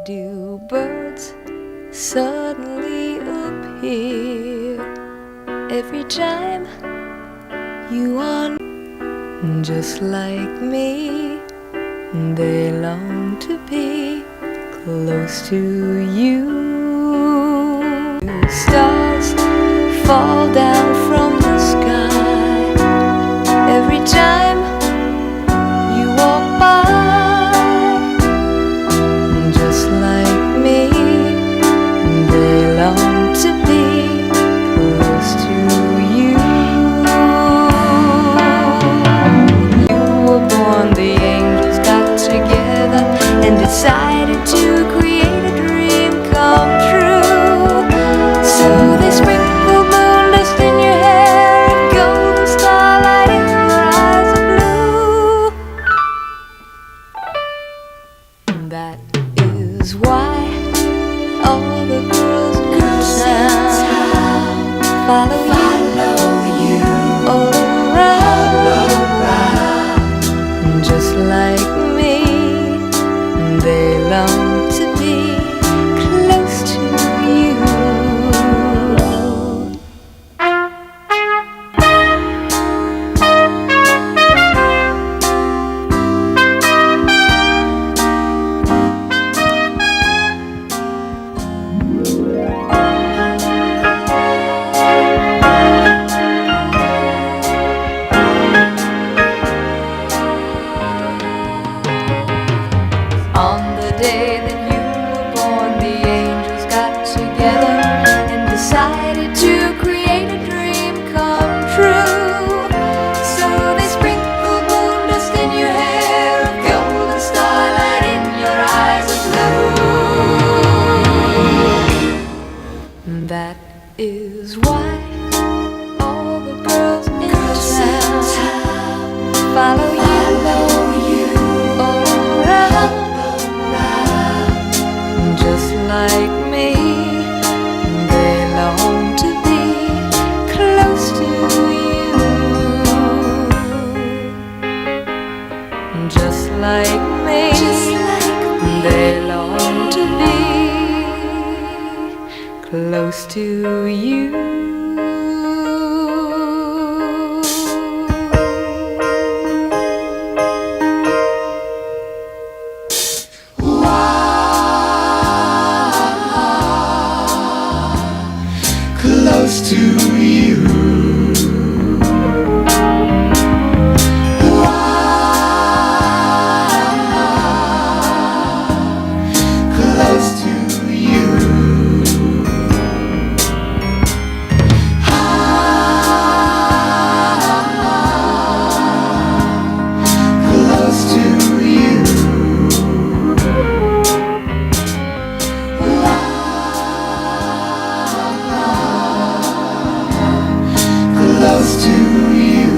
do birds suddenly appear every time you are just like me? They long to be close to you. Stars fall down from the sky every time you walk by, just like me. They long to be close to you. You were born, the angels got together and decided to create a dream come true. So they sprinkle moon dust in your hair and golden starlight in your eyes of blue. That is why all the girls in town follow you all around, just like me. They long to be close to you. That is why all the girls in town follow you all around, just like me. They long to be close to you, just like me. They long to be close to you. Close to you. Close to you. Close to you. Close to you.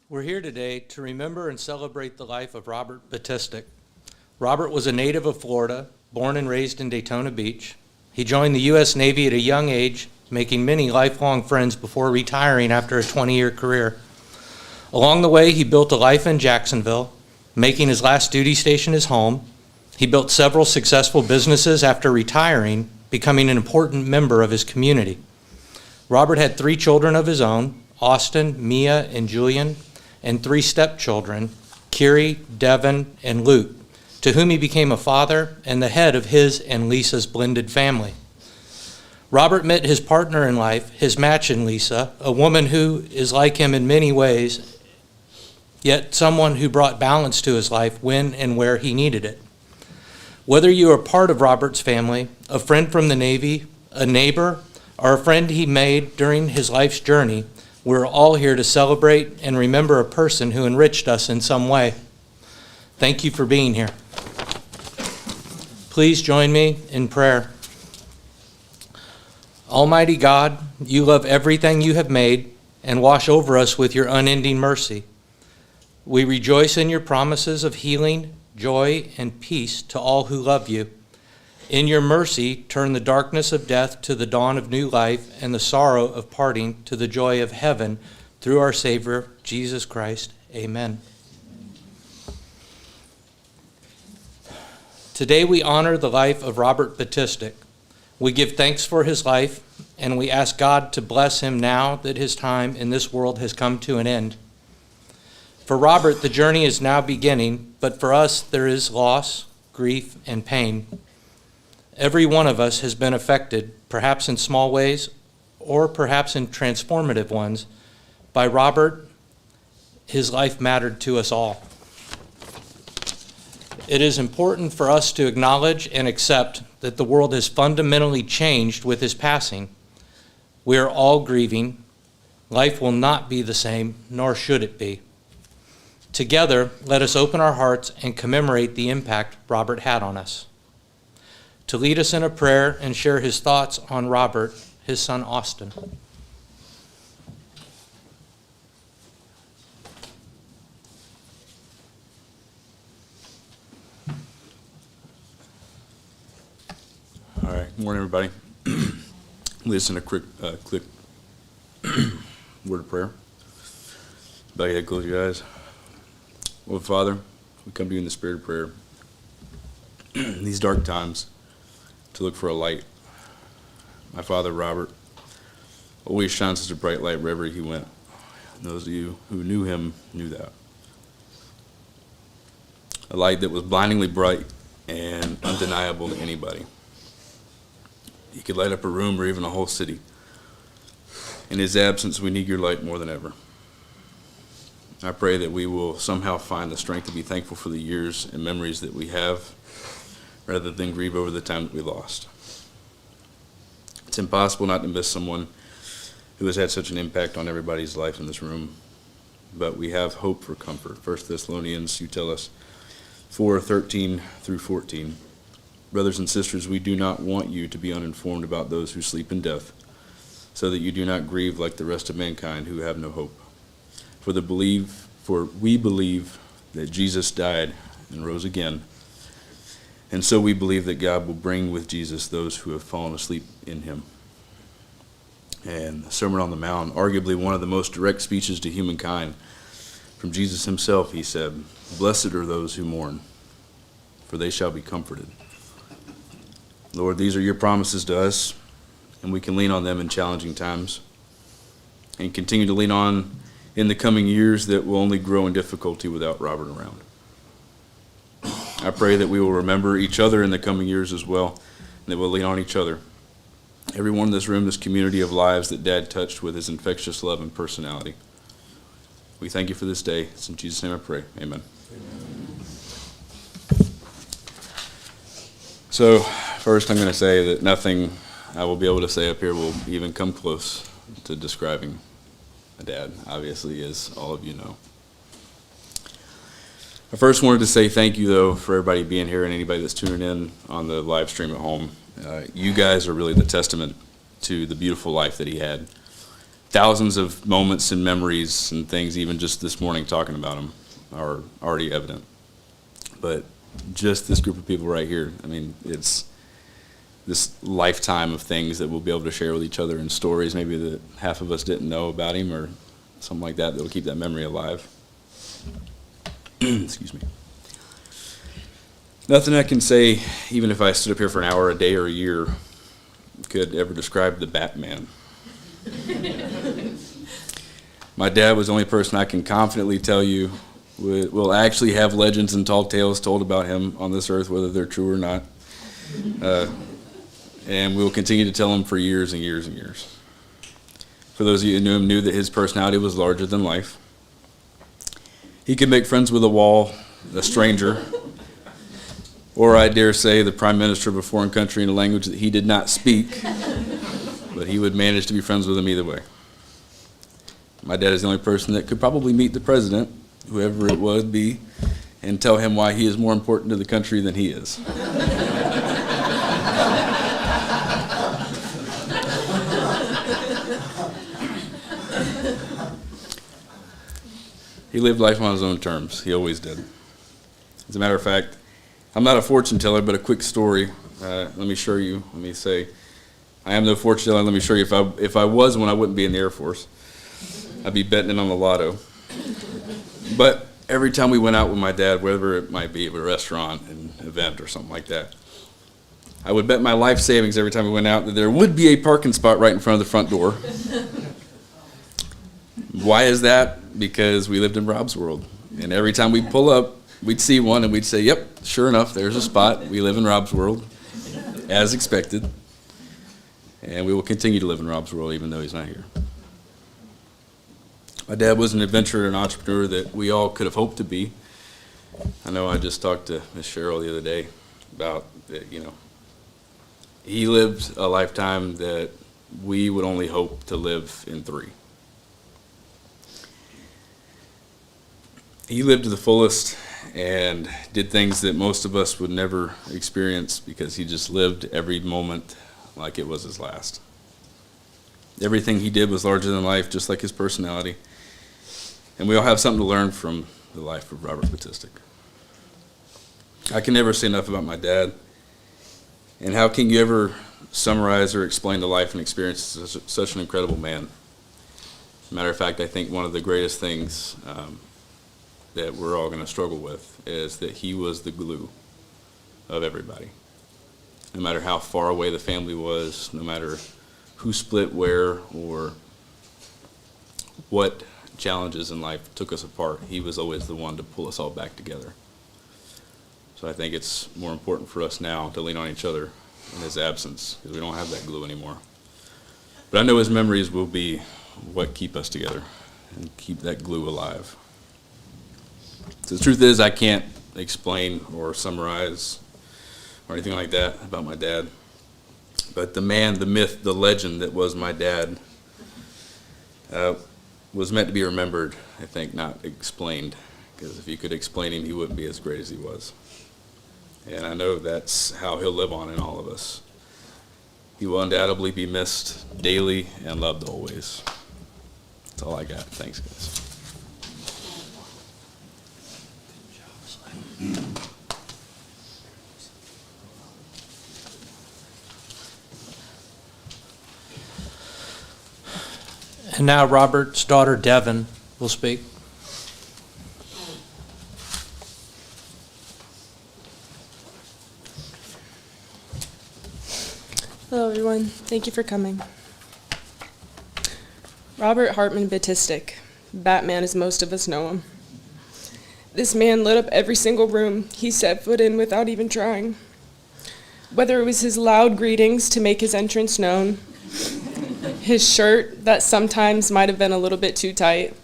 We're here today to remember and celebrate the life of Robert Battistic. Robert was a native of Florida, born and raised in Daytona Beach. He joined the U.S. Navy at a young age, making many lifelong friends before retiring after a 20-year career. Along the way, he built a life in Jacksonville, making his last duty station his home. He built several successful businesses after retiring, becoming an important member of his community. Robert had 3 children of his own, Austin, Mia, and Julian, and 3 stepchildren, Kiri, Devin, and Luke, to whom he became a father and the head of his and Lisa's blended family. Robert met his partner in life, his match in Lisa, a woman who is like him in many ways, yet someone who brought balance to his life when and where he needed it. Whether you are part of Robert's family, a friend from the Navy, a neighbor, or a friend he made during his life's journey, we're all here to celebrate and remember a person who enriched us in some way. Thank you for being here. Please join me in prayer. Almighty God, you love everything you have made and wash over us with your unending mercy. We rejoice in your promises of healing, joy, and peace to all who love you. In your mercy, turn the darkness of death to the dawn of new life and the sorrow of parting to the joy of heaven through our Savior, Jesus Christ. Amen. Today we honor the life of Robert Battistic. We give thanks for his life, and we ask God to bless him now that his time in this world has come to an end. For Robert, the journey is now beginning, but for us there is loss, grief, and pain. Every one of us has been affected, perhaps in small ways or perhaps in transformative ones, by Robert. His life mattered to us all. It is important for us to acknowledge and accept that the world has fundamentally changed with his passing. We are all grieving. Life will not be the same, nor should it be. Together, let us open our hearts and commemorate the impact Robert had on us. To lead us in a prayer and share his thoughts on Robert, his son Austin. All right, good morning, everybody. Listen, a quick word of prayer. Bow your head, close your eyes. Lord Father, we come to you in the spirit of prayer. In these dark times, to look for a light. My father, Robert, always shines such a bright light wherever he went. And those of you who knew him knew that. A light that was blindingly bright and undeniable to anybody. He could light up a room or even a whole city. In his absence, we need your light more than ever. I pray that we will somehow find the strength to be thankful for the years and memories that we have, rather than grieve over the time that we lost. It's impossible not to miss someone who has had such an impact on everybody's life in this room. But we have hope for comfort. 1 Thessalonians, you tell us, 4:13 through 14. Brothers and sisters, we do not want you to be uninformed about those who sleep in death, so that you do not grieve like the rest of mankind who have no hope. For we believe that Jesus died and rose again, and so we believe that God will bring with Jesus those who have fallen asleep in him. And the Sermon on the Mount, arguably one of the most direct speeches to humankind. From Jesus himself, he said, "Blessed are those who mourn, for they shall be comforted." Lord, these are your promises to us, and we can lean on them in challenging times, and continue to lean on in the coming years that will only grow in difficulty without Robert around. I pray that we will remember each other in the coming years as well, and that we'll lean on each other. Everyone in this room, this community of lives that Dad touched with his infectious love and personality. We thank you for this day. It's in Jesus' name I pray. Amen. So, first I'm going to say that nothing I will be able to say up here will even come close to describing my dad, obviously, as all of you know. I first wanted to say thank you, though, for everybody being here and anybody that's tuning in on the live stream at home. You guys are really the testament to the beautiful life that he had. Thousands of moments and memories and things, even just this morning talking about him, are already evident. But just this group of people right here, I mean, it's this lifetime of things that we'll be able to share with each other, and stories maybe that half of us didn't know about him or something like that that'll keep that memory alive. Excuse me. Nothing I can say, even if I stood up here for an hour, a day, or a year, could ever describe the Batman. My dad was the only person I can confidently tell you will actually have legends and tall tales told about him on this earth, whether they're true or not. And we will continue to tell them for years and years and years. For those of you who knew him, knew that his personality was larger than life. He could make friends with a wall, a stranger, or I dare say the prime minister of a foreign country in a language that he did not speak, but he would manage to be friends with him either way. My dad is the only person that could probably meet the president, whoever it would be, and tell him why he is more important to the country than he is. He lived life on his own terms. He always did. As a matter of fact, I'm not a fortune teller, but a quick story. Let me show you. Let me say, I am no fortune teller. Let me show you. If I was one, I wouldn't be in the Air Force. I'd be betting it on the lotto. But every time we went out with my dad, wherever it might be, at a restaurant, an event, or something like that, I would bet my life savings every time we went out that there would be a parking spot right in front of the front door. Why is that? Because we lived in Rob's world. And every time we'd pull up, we'd see one and we'd say, yep, sure enough, there's a spot. We live in Rob's world, as expected. And we will continue to live in Rob's world even though he's not here. My dad was an adventurer and entrepreneur that we all could have hoped to be. I know I just talked to Miss Cheryl the other day about, he lived a lifetime that we would only hope to live in 3. He lived to the fullest and did things that most of us would never experience because he just lived every moment like it was his last. Everything he did was larger than life, just like his personality. And we all have something to learn from the life of Robert Battistic. I can never say enough about my dad. And how can you ever summarize or explain the life and experiences of such an incredible man? As a matter of fact, I think one of the greatest things that we're all going to struggle with is that he was the glue of everybody. No matter how far away the family was, no matter who split where or what challenges in life took us apart, he was always the one to pull us all back together. So I think it's more important for us now to lean on each other in his absence because we don't have that glue anymore. But I know his memories will be what keep us together and keep that glue alive. So the truth is I can't explain or summarize or anything like that about my dad. But the man, the myth, the legend that was my dad was meant to be remembered, I think, not explained. Because if you could explain him, he wouldn't be as great as he was. And I know that's how he'll live on in all of us. He will undoubtedly be missed daily and loved always. That's all I got. Thanks, guys. And now Robert's daughter, Devin, will speak. Hello, everyone. Thank you for coming. Robert Hartmann Battistic, Batman as most of us know him. This man lit up every single room he set foot in without even trying. Whether it was his loud greetings to make his entrance known, his shirt that sometimes might have been a little bit too tight,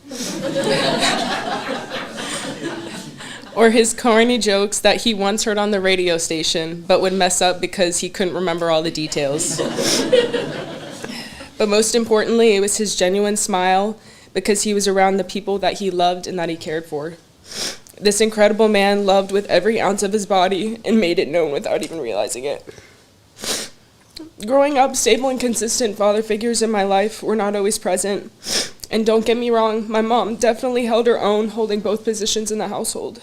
or his corny jokes that he once heard on the radio station but would mess up because he couldn't remember all the details. But most importantly, it was his genuine smile because he was around the people that he loved and that he cared for. This incredible man loved with every ounce of his body and made it known without even realizing it. Growing up, stable and consistent father figures in my life were not always present. And don't get me wrong, my mom definitely held her own, holding both positions in the household.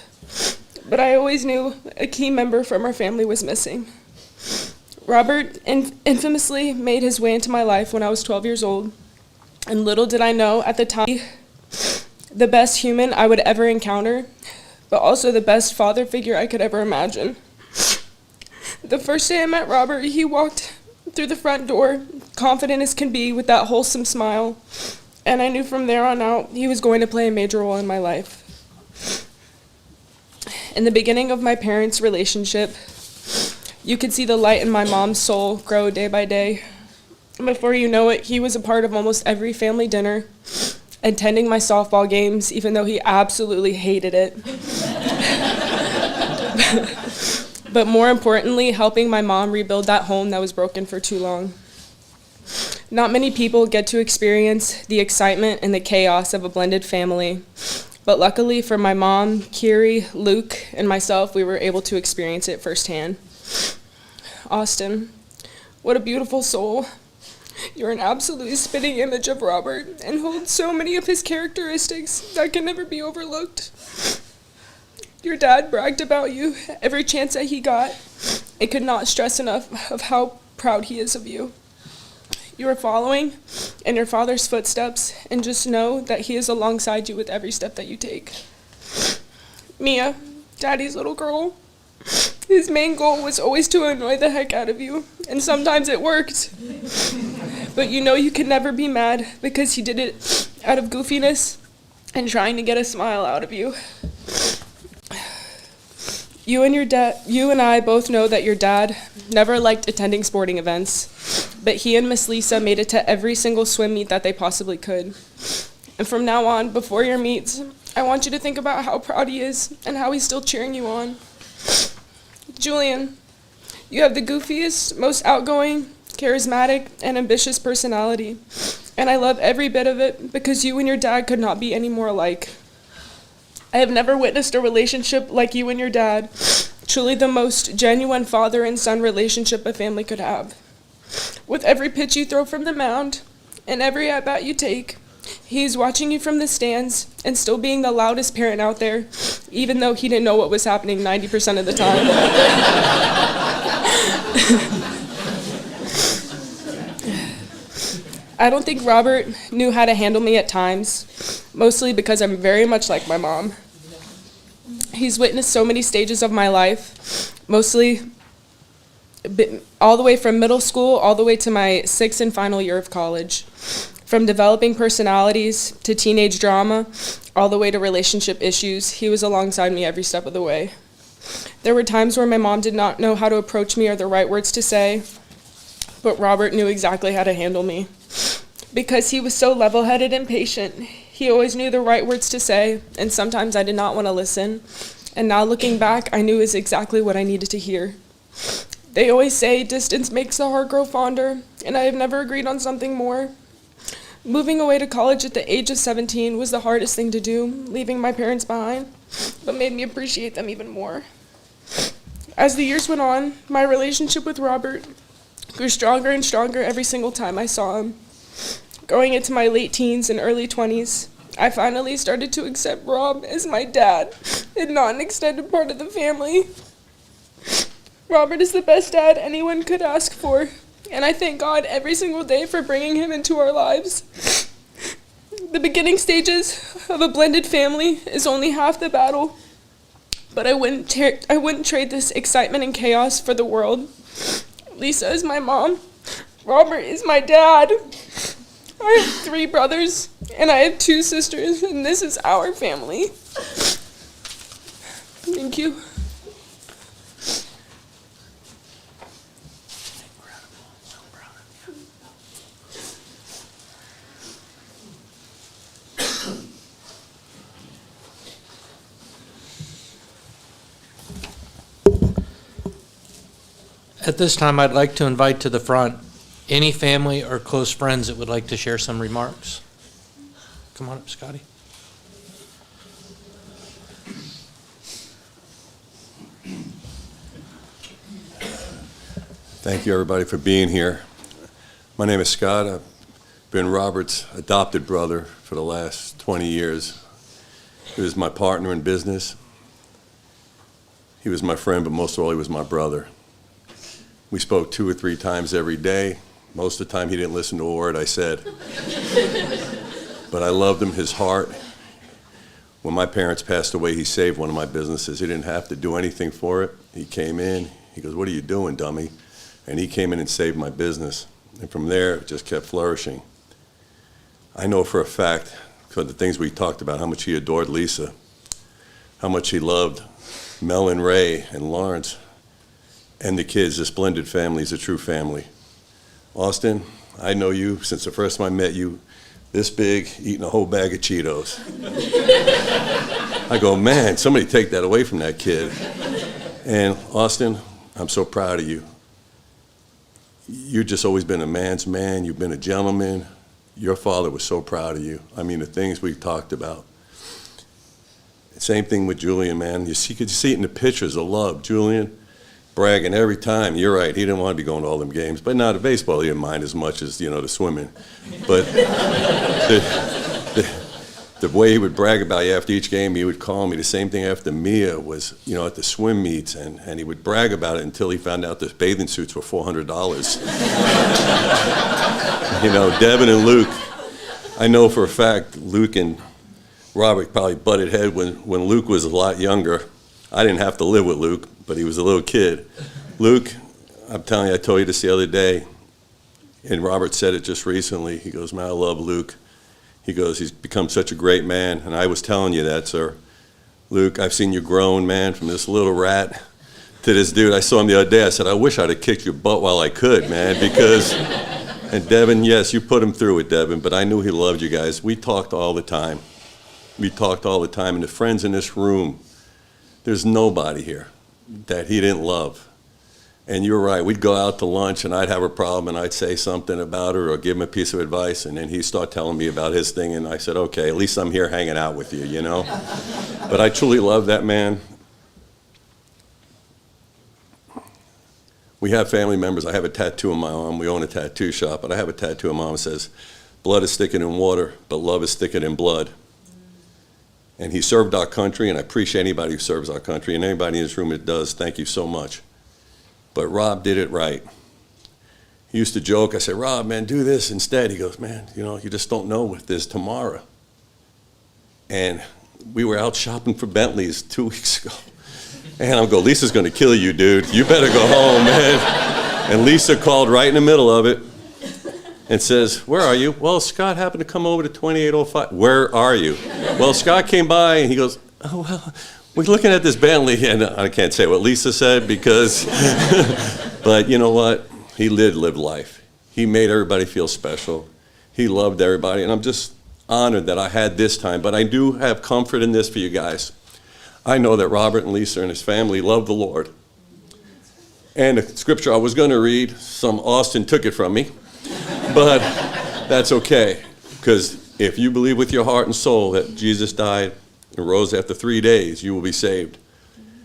But I always knew a key member from our family was missing. Robert infamously made his way into my life when I was 12 years old. And little did I know at the time, the best human I would ever encounter, but also the best father figure I could ever imagine. The first day I met Robert, he walked through the front door, confident as can be, with that wholesome smile, and I knew from there on out he was going to play a major role in my life. In the beginning of my parents' relationship, you could see the light in my mom's soul grow day by day. Before you know it, he was a part of almost every family dinner, attending my softball games, even though he absolutely hated it. But more importantly, helping my mom rebuild that home that was broken for too long. Not many people get to experience the excitement and the chaos of a blended family, but luckily for my mom, Kiri, Luke, and myself, we were able to experience it firsthand. Austin, what a beautiful soul. You're an absolutely spitting image of Robert and hold so many of his characteristics that can never be overlooked. Your dad bragged about you every chance that he got and could not stress enough of how proud he is of you. You are following in your father's footsteps, and just know that he is alongside you with every step that you take. Mia, Daddy's little girl, his main goal was always to annoy the heck out of you, and sometimes it worked. But you know you can never be mad because he did it out of goofiness and trying to get a smile out of you. You and I both know that your dad never liked attending sporting events, but he and Miss Lisa made it to every single swim meet that they possibly could. And from now on, before your meets, I want you to think about how proud he is and how he's still cheering you on. Julian, you have the goofiest, most outgoing, charismatic, and ambitious personality, and I love every bit of it because you and your dad could not be any more alike. I have never witnessed a relationship like you and your dad, truly the most genuine father and son relationship a family could have. With every pitch you throw from the mound and every at-bat you take, he's watching you from the stands and still being the loudest parent out there, even though he didn't know what was happening 90% of the time. I don't think Robert knew how to handle me at times, mostly because I'm very much like my mom. He's witnessed so many stages of my life, mostly all the way from middle school all the way to my 6th and final year of college. From developing personalities to teenage drama, all the way to relationship issues, he was alongside me every step of the way. There were times where my mom did not know how to approach me or the right words to say, but Robert knew exactly how to handle me. Because he was so level-headed and patient, he always knew the right words to say, and sometimes I did not want to listen. And now looking back, I knew it was exactly what I needed to hear. They always say distance makes the heart grow fonder, and I have never agreed on something more. Moving away to college at the age of 17 was the hardest thing to do, leaving my parents behind, but made me appreciate them even more. As the years went on, my relationship with Robert grew stronger and stronger every single time I saw him. Going into my late teens and early 20s, I finally started to accept Rob as my dad and not an extended part of the family. Robert is the best dad anyone could ask for, and I thank God every single day for bringing him into our lives. The beginning stages of a blended family is only half the battle, but I wouldn't trade this excitement and chaos for the world. Lisa is my mom. Robert is my dad. I have 3 brothers, and I have 2 sisters, and this is our family. Thank you. At this time, I'd like to invite to the front any family or close friends that would like to share some remarks. Come on up, Scotty. Thank you, everybody, for being here. My name is Scott. I've been Robert's adopted brother for the last 20 years. He was my partner in business. He was my friend, but most of all, he was my brother. We spoke 2 or 3 times every day. Most of the time, he didn't listen to a word I said. But I loved him, his heart. When my parents passed away, he saved one of my businesses. He didn't have to do anything for it. He came in. He goes, "What are you doing, dummy?" And he came in and saved my business. And from there, it just kept flourishing. I know for a fact, because the things we talked about, how much he adored Lisa, how much he loved Mel and Ray and Lawrence, and the kids. This blended family is a true family. Austin, I know you since the first time I met you, this big, eating a whole bag of Cheetos. I go, man, somebody take that away from that kid. And Austin, I'm so proud of you. You've just always been a man's man. You've been a gentleman. Your father was so proud of you. I mean, the things we talked about. Same thing with Julian, man. You could see it in the pictures of love. Julian bragging every time. You're right, he didn't want to be going to all them games. But not the baseball, he didn't mind as much as, the swimming. But the way he would brag about you after each game, he would call me. The same thing after Mia was, at the swim meets, and he would brag about it until he found out the bathing suits were $400. Devin and Luke, I know for a fact Luke and Robert probably butted head when Luke was a lot younger. I didn't have to live with Luke, but he was a little kid. Luke, I'm telling you, I told you this the other day, and Robert said it just recently. He goes, man, I love Luke. He goes, he's become such a great man, and I was telling you that, sir. Luke, I've seen you grown, man, from this little rat to this dude. I saw him the other day. I said, I wish I'd have kicked your butt while I could, man, because, and Devin, yes, you put him through it, Devin, but I knew he loved you guys. We talked all the time. We talked all the time, and the friends in this room, there's nobody here that he didn't love. And you're right, we'd go out to lunch and I'd have a problem and I'd say something about her or give him a piece of advice, and then he'd start telling me about his thing, and I said, okay, at least I'm here hanging out with you, But I truly love that man. We have family members. I have a tattoo on my arm. We own a tattoo shop, but I have a tattoo on my arm that says, blood is thicker than water, but love is thicker than blood. And he served our country, and I appreciate anybody who serves our country, and anybody in this room that does, thank you so much. But Rob did it right. He used to joke, I said, Rob, man, do this instead. He goes, man, you just don't know what there's tomorrow. And we were out shopping for Bentleys 2 weeks ago. And I'm going, Lisa's going to kill you, dude. You better go home, man. And Lisa called right in the middle of it and says, where are you? Well, Scott happened to come over to 2805. Where are you? Well, Scott came by, and he goes, oh, well, we're looking at this Bentley, and I can't say what Lisa said because, but you know what? He lived life. He made everybody feel special. He loved everybody, and I'm just honored that I had this time, but I do have comfort in this for you guys. I know that Robert and Lisa and his family love the Lord. And the scripture I was going to read, some Austin took it from me, but that's okay. Because if you believe with your heart and soul that Jesus died and rose after 3 days, you will be saved.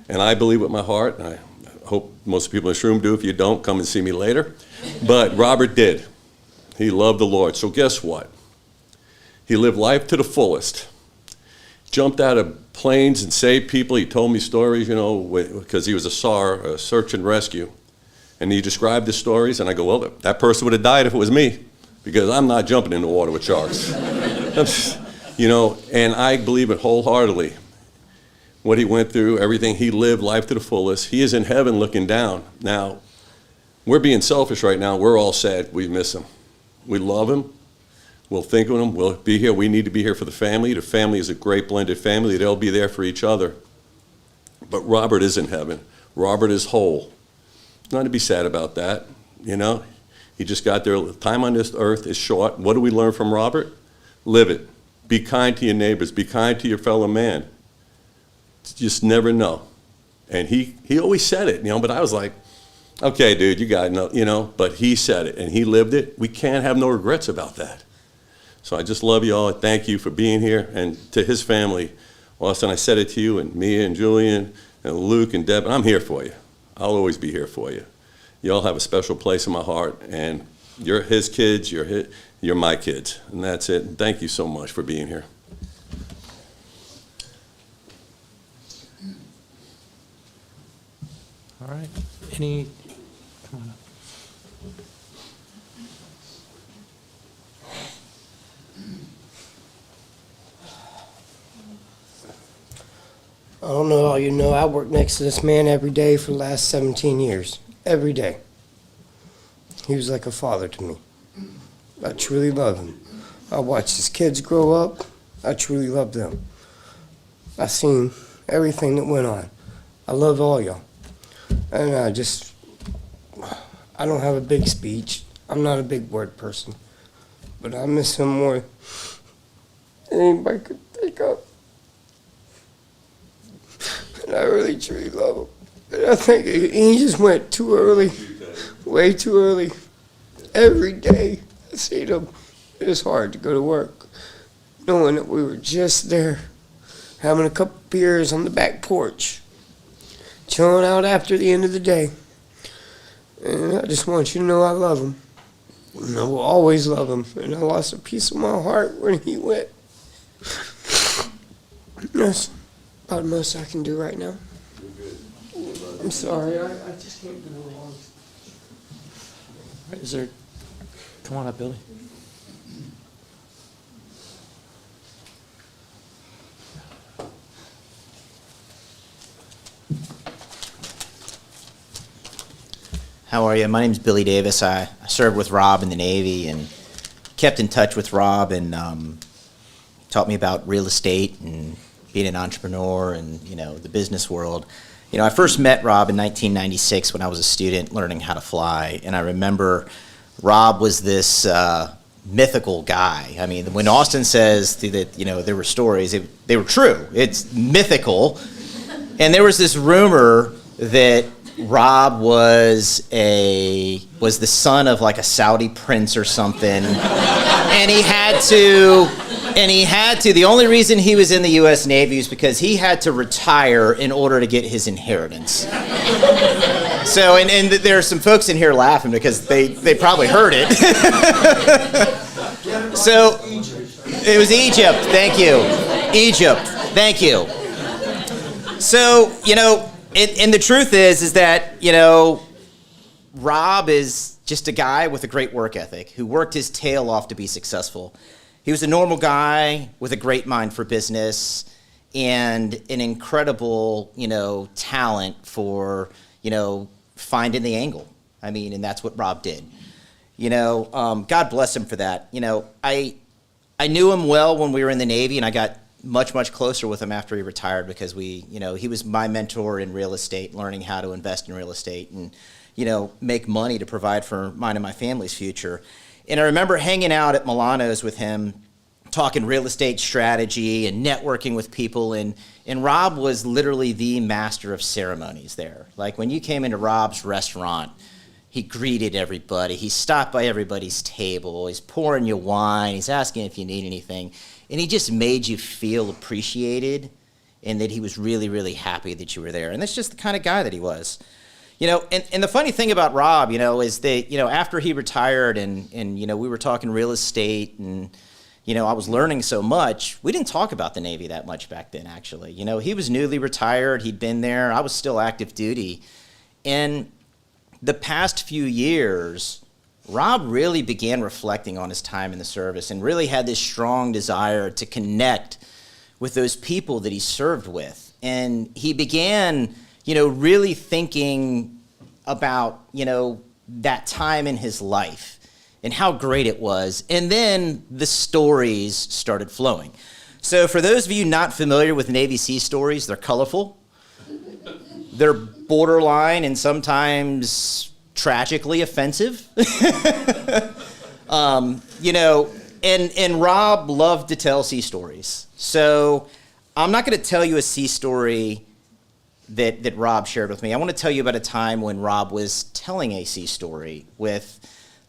And I believe with my heart, and I hope most people in this room do. If you don't, come and see me later. But Robert did. He loved the Lord. So guess what? He lived life to the fullest. Jumped out of planes and saved people. He told me stories, you know, because he was a SAR, a search and rescue. And he described the stories, and I go, well, that person would have died if it was me, because I'm not jumping in the water with sharks. You know, and I believe it wholeheartedly. What he went through, everything he lived, life to the fullest. He is in heaven looking down. Now, we're being selfish right now. We're all sad we miss him. We love him. We'll think of him. We'll be here. We need to be here for the family. The family is a great blended family. They'll be there for each other. But Robert is in heaven. Robert is whole. Not to be sad about that, you know. He just got there. Time on this earth is short. What do we learn from Robert? Live it. Be kind to your neighbors. Be kind to your fellow man. Just never know. And he always said it, you know, but I was like, okay, dude, you got to know, you know, but he said it and he lived it. We can't have no regrets about that. So I just love you all. Thank you for being here. And to his family, Austin, I said it to you, and Mia and Julian and Luke and Devin, I'm here for you. I'll always be here for you. You all have a special place in my heart, and you're his kids, you're my kids, and that's it. And thank you so much for being here. All right. Any? Come on up. I don't know how you know, I worked next to this man every day for the last 17 years. Every day. He was like a father to me. I truly love him. I watched his kids grow up. I truly love them. I seen everything that went on. I love all y'all. And I don't have a big speech. I'm not a big word person. But I miss him more than anybody could think of. And I really, truly love him. And I think he just went too early, way too early. Every day I seen him. It was hard to go to work, knowing that we were just there, having a couple beers on the back porch, chilling out after the end of the day. And I just want you to know I love him. And I will always love him. And I lost a piece of my heart when he went. That's about the most I can do right now. I'm sorry, I just can't do it wrong. Is there? Come on up, Billy. How are you? My name's Billy Davis. I served with Rob in the Navy and kept in touch with Rob, and taught me about real estate and being an entrepreneur and, you know, the business world. You know, I first met Rob in 1996 when I was a student learning how to fly, and I remember Rob was this mythical guy. I mean, when Austin says that, you know, there were stories, they were true. It's mythical. And there was this rumor that Rob was the son of like a Saudi prince or something, and he had to, the only reason he was in the U.S. Navy was because he had to retire in order to get his inheritance. So, and there are some folks in here laughing because they probably heard it. So, it was Egypt, thank you. Egypt, thank you. So, you know, and the truth is that, you know, Rob is just a guy with a great work ethic who worked his tail off to be successful. He was a normal guy with a great mind for business and an incredible, you know, talent for, you know, finding the angle. I mean, and that's what Rob did. You know, God bless him for that. You know, I knew him well when we were in the Navy, and I got much closer with him after he retired because he was my mentor in real estate, learning how to invest in real estate and, you know, make money to provide for mine and my family's future. And I remember hanging out at Milano's with him, talking real estate strategy and networking with people, and Rob was literally the master of ceremonies there. Like when you came into Rob's restaurant, He greeted everybody. He stopped by everybody's table. He's pouring you wine. He's asking if you need anything. And he just made you feel appreciated and that he was really, really happy that you were there. And that's just the kind of guy that he was. You know, and the funny thing about Rob, you know, is that, you know, after he retired and you know, we were talking real estate and, you know, I was learning so much, we didn't talk about the Navy that much back then, actually. You know, he was newly retired. He'd been there. I was still active duty. And the past few years, Rob really began reflecting on his time in the service and really had this strong desire to connect with those people that he served with. And he began, you know, really thinking about, you know, that time in his life and how great it was. And then the stories started flowing. So for those of you not familiar with Navy Sea stories, they're colorful. They're borderline and sometimes tragically offensive. You know, and Rob loved to tell sea stories. So I'm not going to tell you a sea story that Rob shared with me. I want to tell you about a time when Rob was telling a sea story with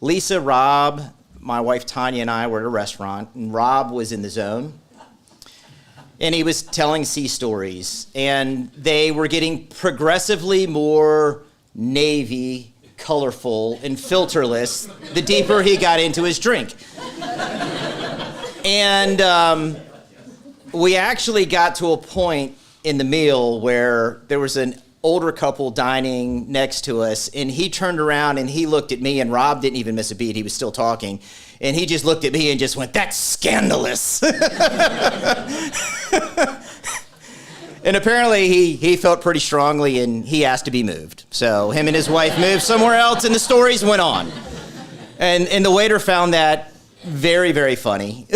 Lisa, Rob, my wife Tanya, and I were at a restaurant, and Rob was in the zone. And he was telling sea stories, and they were getting progressively more Navy, colorful, and filterless the deeper he got into his drink. And we actually got to a point in the meal where there was an older couple dining next to us, and he turned around and he looked at me, and Rob didn't even miss a beat. He was still talking. And he just looked at me and just went, "That's scandalous." And apparently he felt pretty strongly and he asked to be moved. So him and his wife moved somewhere else and the stories went on. And the waiter found that very, very funny.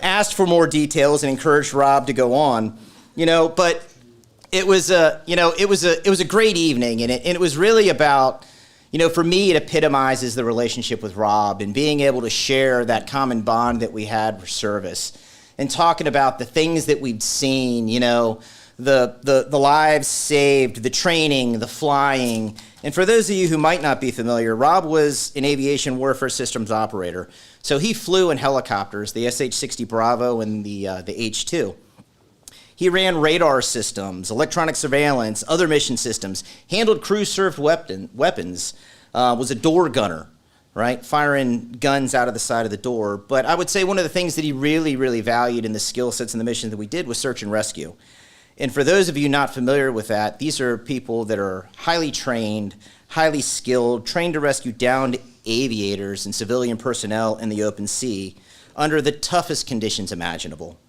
Asked for more details and encouraged Rob to go on. You know, but it was a great evening, and it was really about, you know, for me, it epitomizes the relationship with Rob and being able to share that common bond that we had for service and talking about the things that we've seen, you know, the lives saved, the training, the flying. And for those of you who might not be familiar, Rob was an aviation warfare systems operator. So he flew in helicopters, the SH-60 Bravo and the H-2. He ran radar systems, electronic surveillance, other mission systems, handled crew-served weapons, was a door gunner, right, firing guns out of the side of the door. But I would say one of the things that he really, really valued in the skill sets and the missions that we did was search and rescue. And for those of you not familiar with that, these are people that are highly trained, highly skilled, trained to rescue downed aviators and civilian personnel in the open sea under the toughest conditions imaginable.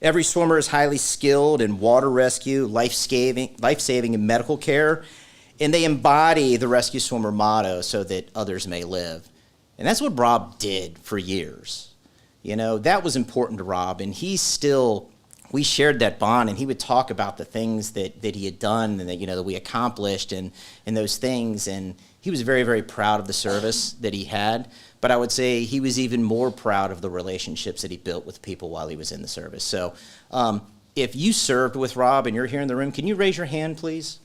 Every swimmer is highly skilled in water rescue, life-saving, and medical care, and they embody the rescue swimmer motto so that others may live. And that's what Rob did for years. You know, that was important to Rob, and we shared that bond, and he would talk about the things that he had done and that, you know, that we accomplished and those things, and he was very, very proud of the service that he had. But I would say he was even more proud of the relationships that he built with people while he was in the service. So if you served with Rob and you're here in the room, can you raise your hand, please?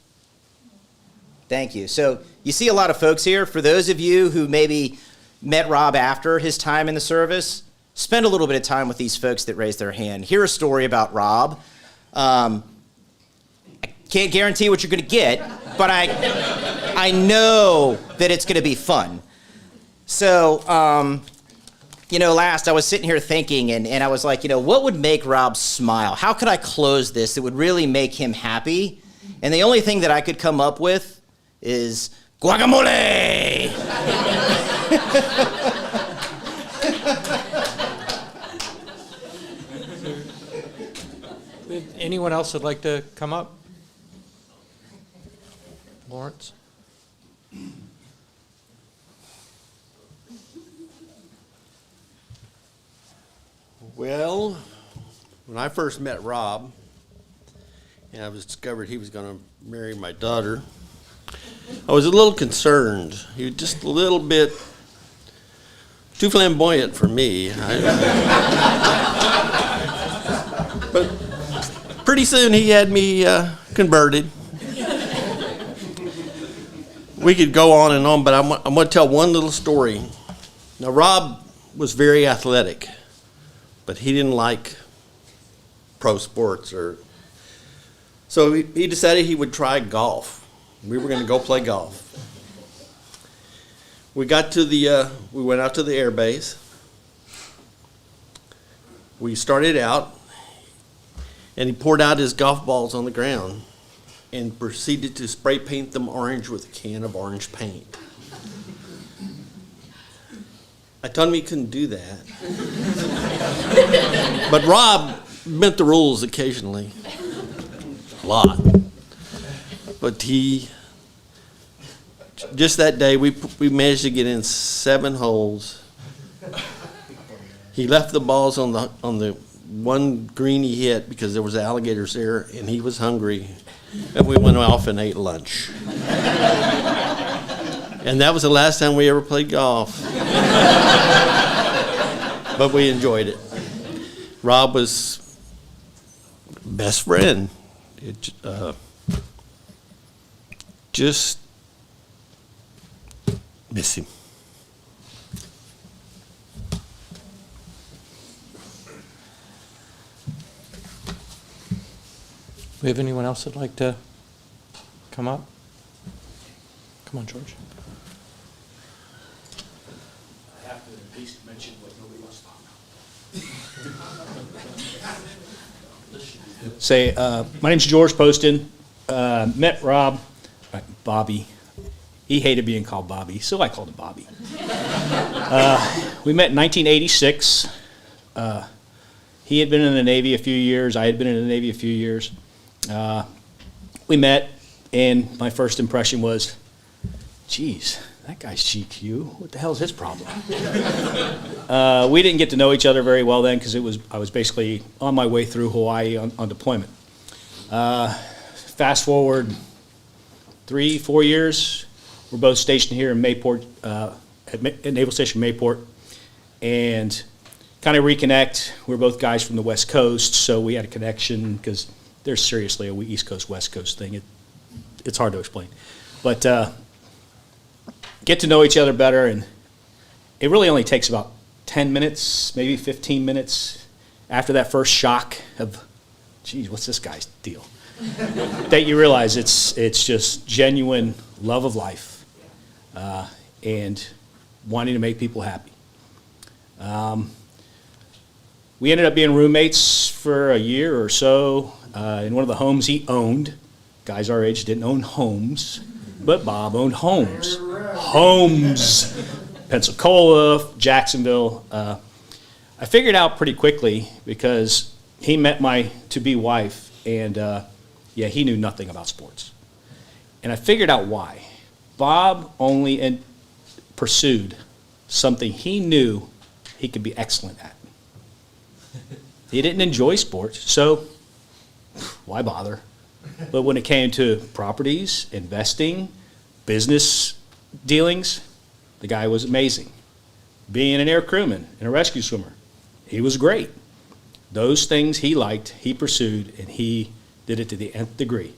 Thank you. So you see a lot of folks here. For those of you who maybe met Rob after his time in the service, spend a little bit of time with these folks that raised their hand. Hear a story about Rob. I can't guarantee what you're going to get, but I know that it's going to be fun. So, you know, last I was sitting here thinking, and I was like, you know, what would make Rob smile? How could I close this that would really make him happy? And the only thing that I could come up with is guacamole! Anyone else would like to come up? Lawrence? Well, when I first met Rob, and I was discovered he was going to marry my daughter, I was a little concerned. He was just a little bit too flamboyant for me. But pretty soon he had me converted. we could go on and on, but I'm going to tell one little story. Now, Rob was very athletic, but he didn't like pro sports, so he decided he would try golf. We were going to go play golf. We got to we went out to the air base. We started out, and he poured out his golf balls on the ground and proceeded to spray paint them orange with a can of orange paint. I told him he couldn't do that. But Rob bent the rules occasionally. A lot. But just that day, we managed to get in 7 holes. He left the balls on the one green he hit because there was alligators there, and he was hungry. And we went off and ate lunch. And that was the last time we ever played golf. But we enjoyed it. Rob was best friend. Just miss him. We have anyone else that'd like to come up? Come on, George. I have to at least mention what nobody wants to talk about. Say, my name's George Poston. Met Rob, Bobby. He hated being called Bobby, so I called him Bobby. We met in 1986. He had been in the Navy a few years. I had been in the Navy a few years. We met, and my first impression was, geez, that guy's GQ. What the hell is his problem? We didn't get to know each other very well then because I was basically on my way through Hawaii on deployment. Fast forward 3-4 years, we're both stationed here in Mayport, at Naval Station Mayport, and kind of reconnect. We're both guys from the West Coast, so we had a connection because there's seriously a East Coast, West Coast thing. It's hard to explain. But get to know each other better, and it really only takes about 10 minutes, maybe 15 minutes after that first shock of, geez, what's this guy's deal? That you realize it's just genuine love of life and wanting to make people happy. We ended up being roommates for a year or so in one of the homes he owned. Guys our age didn't own homes, but Bob owned homes. Homes! Pensacola, Jacksonville. I figured out pretty quickly because he met my to-be wife, and he knew nothing about sports. And I figured out why. Bob only pursued something he knew he could be excellent at. He didn't enjoy sports, so why bother? But when it came to properties, investing, business dealings, the guy was amazing. Being an air crewman and a rescue swimmer, he was great. Those things he liked, he pursued, and he did it to the nth degree.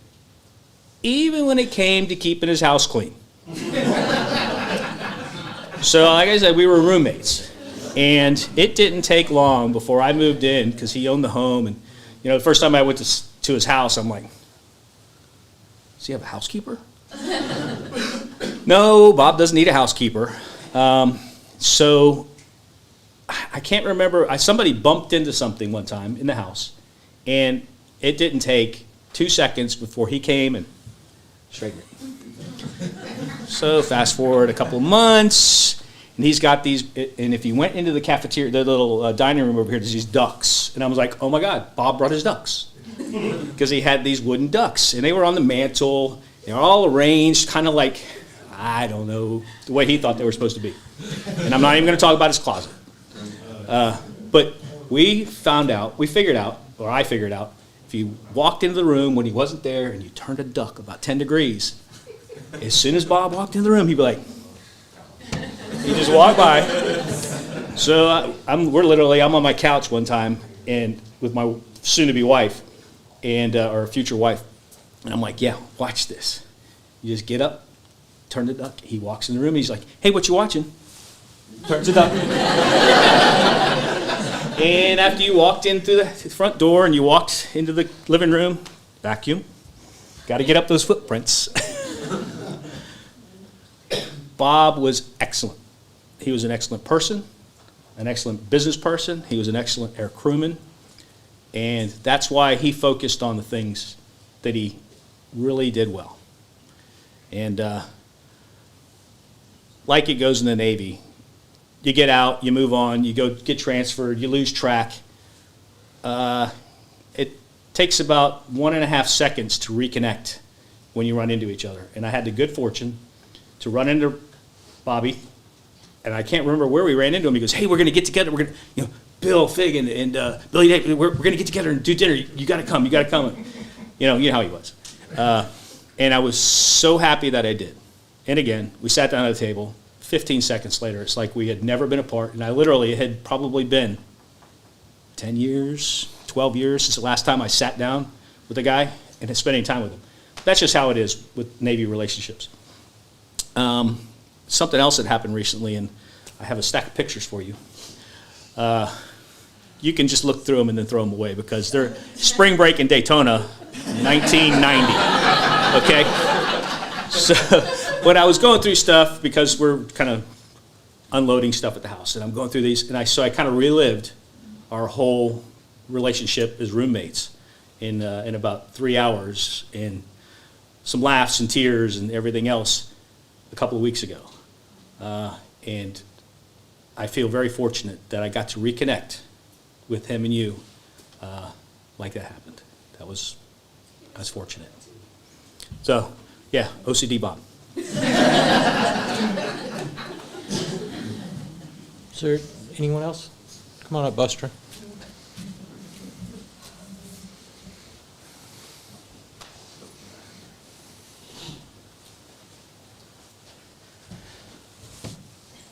Even when it came to keeping his house clean. So, like I said, we were roommates. And it didn't take long before I moved in, because he owned the home. And, the first time I went to his house, I'm like, does he have a housekeeper? No, Bob doesn't need a housekeeper. So I can't remember. Somebody bumped into something one time in the house, and it didn't take 2 seconds before he came and straightened it. So fast forward a couple of months, and he's got these, and if you went into the cafeteria, the little dining room over here, there's these ducks. And I was like, oh my God, Bob brought his ducks. Because he had these wooden ducks, and they were on the mantle. They were all arranged kind of like, I don't know, the way he thought they were supposed to be. And I'm not even going to talk about his closet. But I figured out, if you walked into the room when he wasn't there and you turned a duck about 10 degrees, as soon as Bob walked into the room, he'd be like, he just walked by. So I'm on my couch one time and with my soon-to-be wife and or future wife, and I'm like, yeah, watch this. You just get up, Turned it up. He walks in the room. He's like, "Hey, what you watching?" Turns it up. And after you walked in through the front door and you walked into the living room, vacuum. Got to get up those footprints. Bob was excellent. He was an excellent person, an excellent business person. He was an excellent air crewman. And that's why he focused on the things that he really did well. And like it goes in the Navy, you get out, you move on, you go get transferred, you lose track. It takes about 1.5 seconds to reconnect when you run into each other. And I had the good fortune to run into Bobby, and I can't remember where we ran into him. He goes, "Hey, we're going to get together. We're going to, Bill Fig and Billy Day, we're going to get together and do dinner. You got to come. You got to come." You know how he was. And I was so happy that I did. And again, we sat down at the table. 15 seconds later, it's like we had never been apart, and I literally had probably been 10 years, 12 years since the last time I sat down with a guy and spending time with him. That's just how it is with Navy relationships. Something else that happened recently, and I have a stack of pictures for you. You can just look through them and then throw them away because they're spring break in Daytona, 1990, okay? So, but I was going through stuff because we're kind of unloading stuff at the house, and I'm going through these, and so I kind of relived our whole relationship as roommates in about 3 hours, and some laughs and tears and everything else a couple of weeks ago. And I feel very fortunate that I got to reconnect with him and you like that happened. I was fortunate. So, yeah, OCD Bob. Is there anyone else? Come on up, Buster.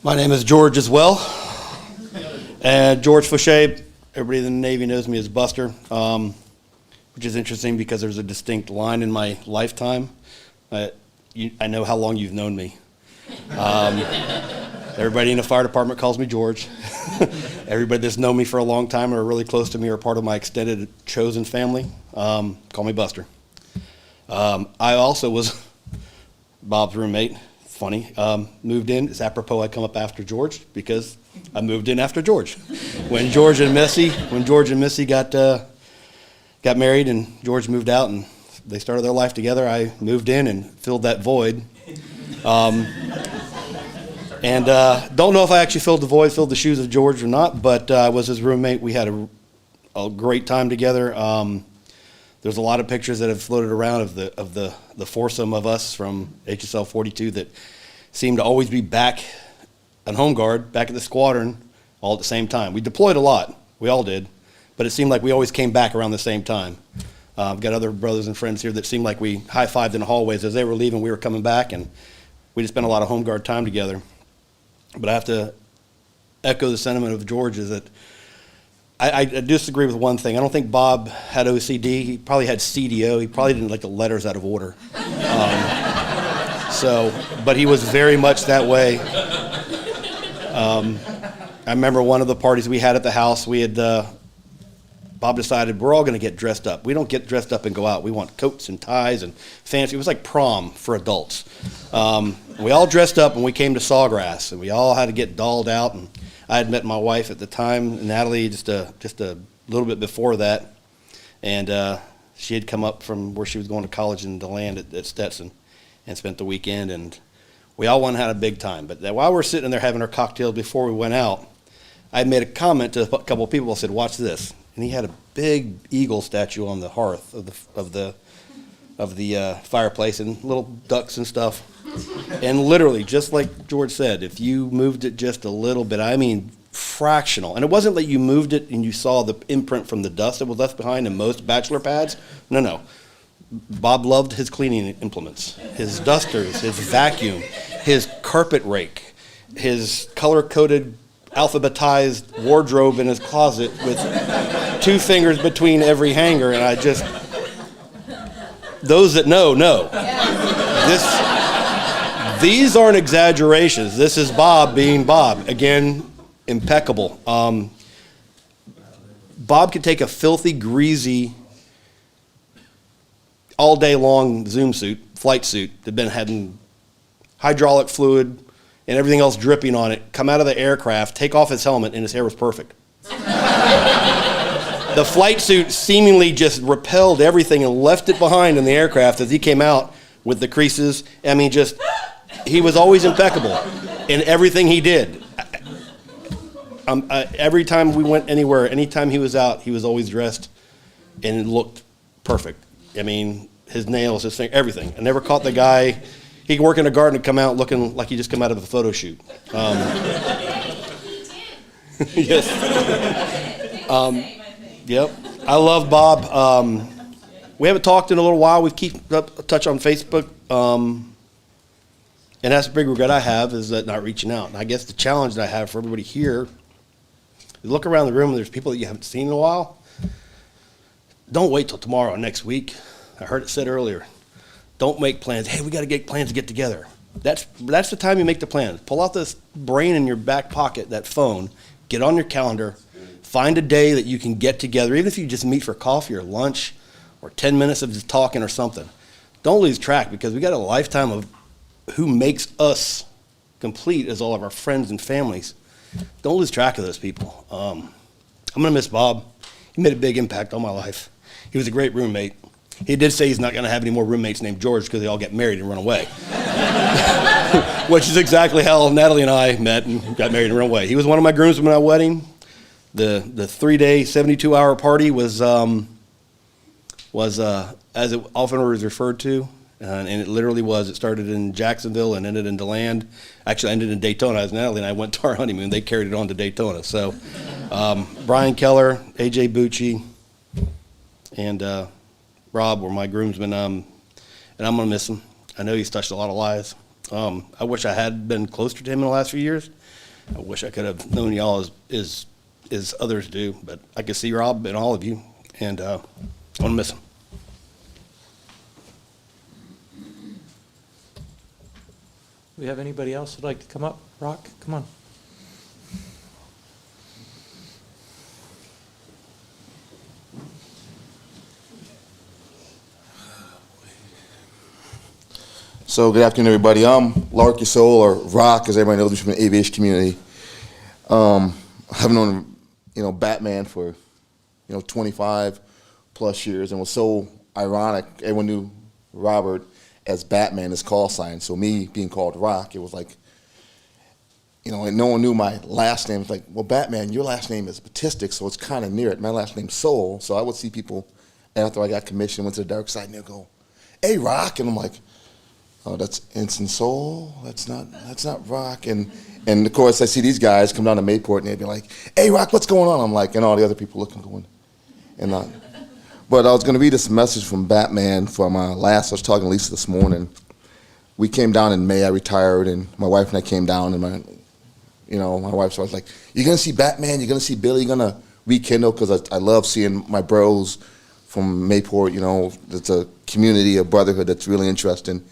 My name is George as well. And George Fauché, everybody in the Navy knows me as Buster, which is interesting because there's a distinct line in my lifetime. I know how long you've known me. Everybody in the fire department calls me George. Everybody that's known me for a long time or are really close to me or part of my extended chosen family, call me Buster. I also was Bob's roommate. Funny, moved in. It's apropos I come up after George because I moved in after George. When George and Missy got married and George moved out and they started their life together, I moved in and filled that void. And don't know if I actually filled the shoes of George or not, but I was his roommate. We had a great time together. There's a lot of pictures that have floated around of the foursome of us from HSL 42 that seem to always be back on home guard, back at the squadron, all at the same time. We deployed a lot, we all did, but it seemed like we always came back around the same time. I've got other brothers and friends here that seemed like we high-fived in the hallways as they were leaving, we were coming back, and we just spent a lot of home guard time together. But I have to echo the sentiment of George is that I disagree with one thing. I don't think Bob had OCD. He probably had CDO. He probably didn't like the letters out of order. But he was very much that way. I remember one of the parties we had at the house, Bob decided we're all going to get dressed up. We don't get dressed up and go out. We want coats and ties and fancy. It was like prom for adults. We all dressed up and we came to Sawgrass, and we all had to get dolled out. And I had met my wife at the time, Natalie, just a little bit before that, and she had come up from where she was going to college in DeLand at Stetson and spent the weekend, and we all went and had a big time. But while we're sitting there having our cocktails before we went out, I made a comment to a couple of people. I said, "Watch this," and he had a big eagle statue on the hearth of the fireplace and little ducks and stuff. And literally, just like George said, if you moved it just a little bit, I mean fractional, and it wasn't that you moved it and you saw the imprint from the dust that was left behind in most bachelor pads. No. Bob loved his cleaning implements, his dusters, his vacuum, his carpet rake, his color-coded, alphabetized wardrobe in his closet with 2 fingers between every hanger, and those that know. These aren't exaggerations. This is Bob being Bob. Again, impeccable. Bob could take a filthy, greasy, all day long Zoom suit, flight suit, that had been having hydraulic fluid and everything else dripping on it, come out of the aircraft, take off his helmet, and his hair was perfect. The flight suit seemingly just repelled everything and left it behind in the aircraft as he came out with the creases. I mean, just, he was always impeccable in everything he did. Every time we went anywhere, anytime he was out, he was always dressed and it looked perfect. I mean, his nails, his thing, everything. I never caught the guy. He could work in a garden and come out looking like he just come out of a photo shoot. Yes. Yep. I love Bob. We haven't talked in a little while. We've kept up a touch on Facebook. And that's the big regret I have, is that not reaching out. And I guess the challenge that I have for everybody here is look around the room and there's people that you haven't seen in a while. Don't wait till tomorrow or next week. I heard it said earlier. Don't make plans. Hey, we got to get plans to get together. That's the time you make the plans. Pull out this brain in your back pocket, that phone, get on your calendar, find a day that you can get together, even if you just meet for coffee or lunch or 10 minutes of just talking or something. Don't lose track, because we got a lifetime of who makes us complete as all of our friends and families. Don't lose track of those people. I'm going to miss Bob. He made a big impact on my life. He was a great roommate. He did say he's not going to have any more roommates named George because they all get married and run away. Which is exactly how Natalie and I met and got married and ran away. He was one of my groomsmen at my wedding. The 3-day, 72-hour party was as it often was referred to, and it literally was. It started in Jacksonville and ended in DeLand. Actually, ended in Daytona. As Natalie and I went to our honeymoon, they carried it on to Daytona. So Brian Keller, A.J. Bucci, and Rob were my groomsmen, and I'm going to miss him. I know he's touched a lot of lives. I wish I had been closer to him in the last few years. I wish I could have known y'all as others do, but I can see Rob and all of you, and I want to miss him. Do we have anybody else who'd like to come up? Rock, come on. So good afternoon, everybody. I'm Lark Your Soul, or Rock, as everybody knows me from the aviation community. I've known, Batman for, 25 plus years, and was so ironic. Everyone knew Robert as Batman, his call sign. So me being called Rock, it was like, and no one knew my last name. It's like, well, Batman, your last name is Battistic, so it's kind of near it. My last name's Soul. So I would see people after I got commissioned, went to the dark side, and they'd go, "Hey, Rock," and I'm like, "Oh, that's Ensign Soul. That's not Rock." And of course, I see these guys come down to Mayport, and they'd be like, "Hey, Rock, what's going on?" I'm like, and all the other people looking, going, and not. But I was going to read this message from Batman from I was talking to Lisa this morning. We came down in May. I retired, and my wife and I came down, and my wife's always like, "You're going to see Batman. You're going to see Billy. You're going to rekindle," because I love seeing my bros from Mayport. It's a community, a brotherhood that's really interesting.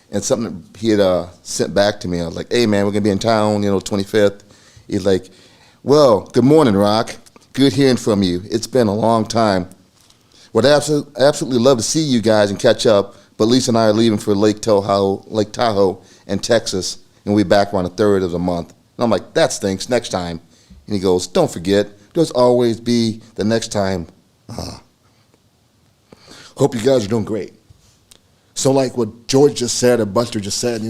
And something that he had sent back to me, I was like, "Hey, man, we're going to be in town, 25th. He's like, "Well, good morning, Rock. Good hearing from you. It's been a long time. Would absolutely love to see you guys and catch up, but Lisa and I are leaving for Lake Tahoe in Texas, and we'll be back around the 3rd of the month." And I'm like, "That stinks. Next time." And he goes, "Don't forget, there's always be the next time. Hope you guys are doing great." So like what George just said, or Buster just said,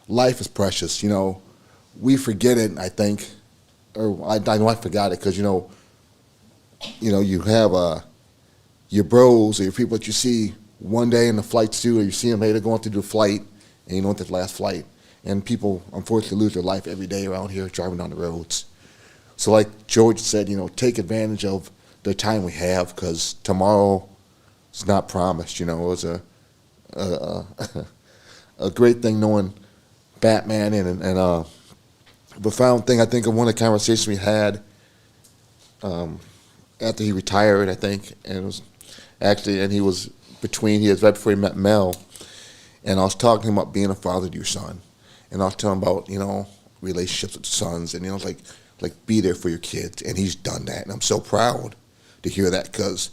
life is precious. We forget it, I think, or I know I forgot it, because you have your bros or your people that you see one day in the flight suit, or you see them later going to do a flight, and it's the last flight. And people unfortunately lose their life every day around here driving down the roads. So like George said, take advantage of the time we have, because tomorrow is not promised. It was a great thing knowing Batman, and a profound thing I think of one of the conversations we had after he retired, I think, and it was actually, he was right before he met Mel, and I was talking to him about being a father to your son. and I'll tell him about, you know, relationships with sons, and, you know, like be there for your kids, and he's done that, and I'm so proud to hear that, because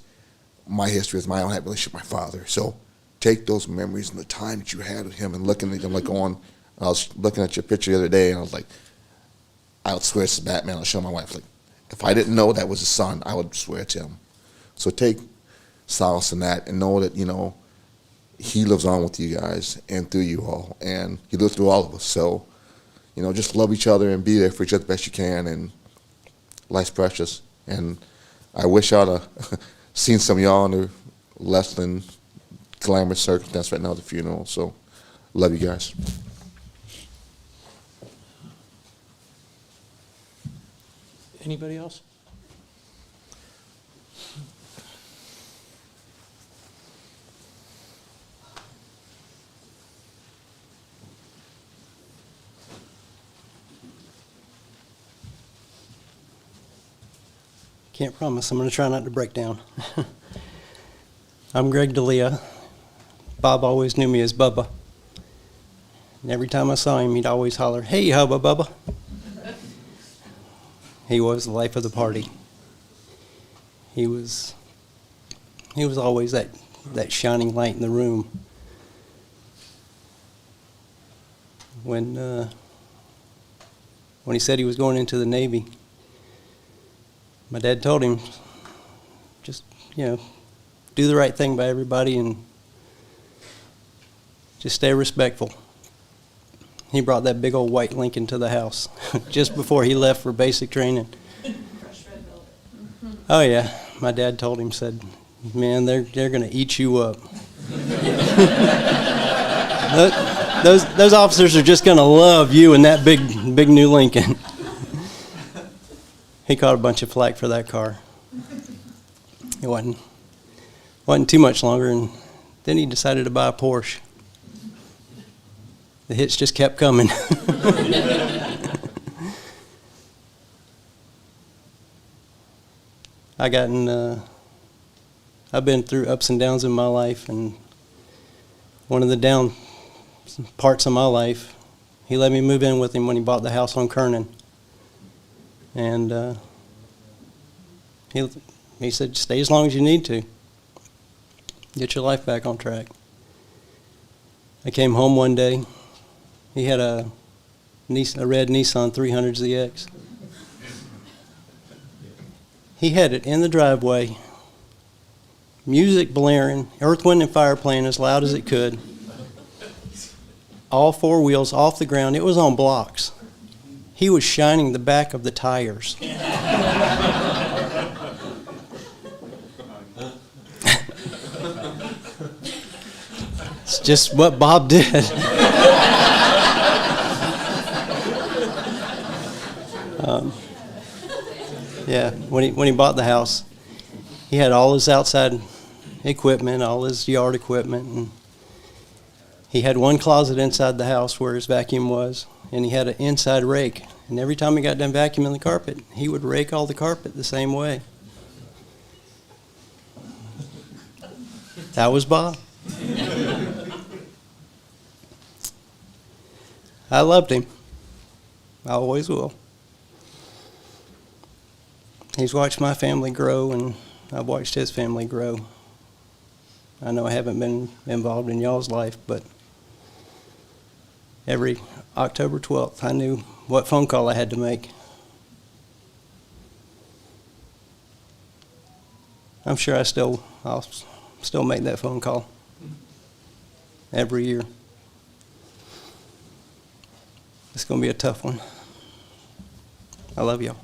my history is I don't have a relationship with my father. So take those memories and the time that you had with him, and looking at him like I was looking at your picture the other day, and I was like, I would swear it's Batman. I'll show my wife, like, if I didn't know that was his son, I would swear it's him. So take solace in that, and know that, you know, he lives on with you guys and through you all, and he lives through all of us. So, you know, just love each other and be there for each other the best you can, and life's precious. And I wish I'd have seen some of y'all under less than glamorous circumstance right now at the funeral. So, love you guys. Anybody else? Can't promise. I'm going to try not to break down. I'm Greg D'Elia. Bob always knew me as Bubba. And every time I saw him, he'd always holler, "Hey, Hubba Bubba." He was the life of the party. He was always that shining light in the room. When he said he was going into the Navy, my dad told him, just, you know, do the right thing by everybody and just stay respectful. He brought that big old white Lincoln to the house just before he left for basic training. Oh yeah, my dad told him, said, "Man, they're gonna eat you up." Those officers are just gonna love you and that big new Lincoln. He caught a bunch of flack for that car. It wasn't too much longer, and then he decided to buy a Porsche. The hits just kept coming. I've been through ups and downs in my life, and one of the down parts of my life, he let me move in with him when he bought the house on Kernan. And he said, "Stay as long as you need to. Get your life back on track." I came home one day. He had a red Nissan 300ZX. He had it in the driveway, music blaring, Earth, Wind, and Fire playing as loud as it could. All four wheels off the ground. It was on blocks. He was shining the back of the tires. It's just what Bob did. Yeah, when he bought the house, he had all his outside equipment, all his yard equipment, and he had one closet inside the house where his vacuum was, and he had an inside rake. And every time he got done vacuuming the carpet, he would rake all the carpet the same way. That was Bob. I loved him. I always will. He's watched my family grow, and I've watched his family grow. I know I haven't been involved in y'all's life, but every October 12th, I knew what phone call I had to make. I'm sure I'll still make that phone call every year. It's going to be a tough one. I love y'all.